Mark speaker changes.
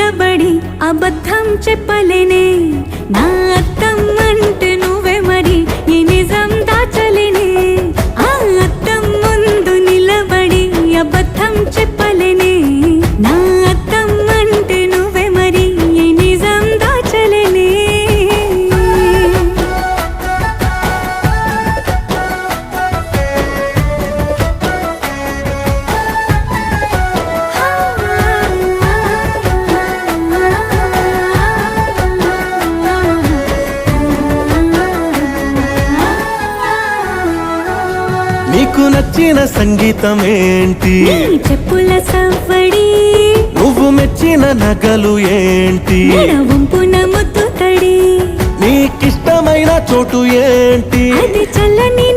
Speaker 1: నిలబడి అబద్ధం చెప్పలేనే నా అద్దం అంటే నువ్వే మరి ఈ నిజం దాచలేనే ఆ అద్దం ముందు నిలబడి అబద్ధం చెప్పలేనే నా అద్దం అంటే నువ్వే మరి ఈ నిజం దాచలేనే
Speaker 2: నీకు నచ్చిన సంగీతం ఏంటి
Speaker 1: నీ చెప్పుల సవ్వడి
Speaker 2: నువ్వు మెచ్చిన నగలు ఏంటి
Speaker 1: వంపున ముద్దు తడి
Speaker 2: నీకిష్టమైన చోటు ఏంటి
Speaker 1: అది చల్లని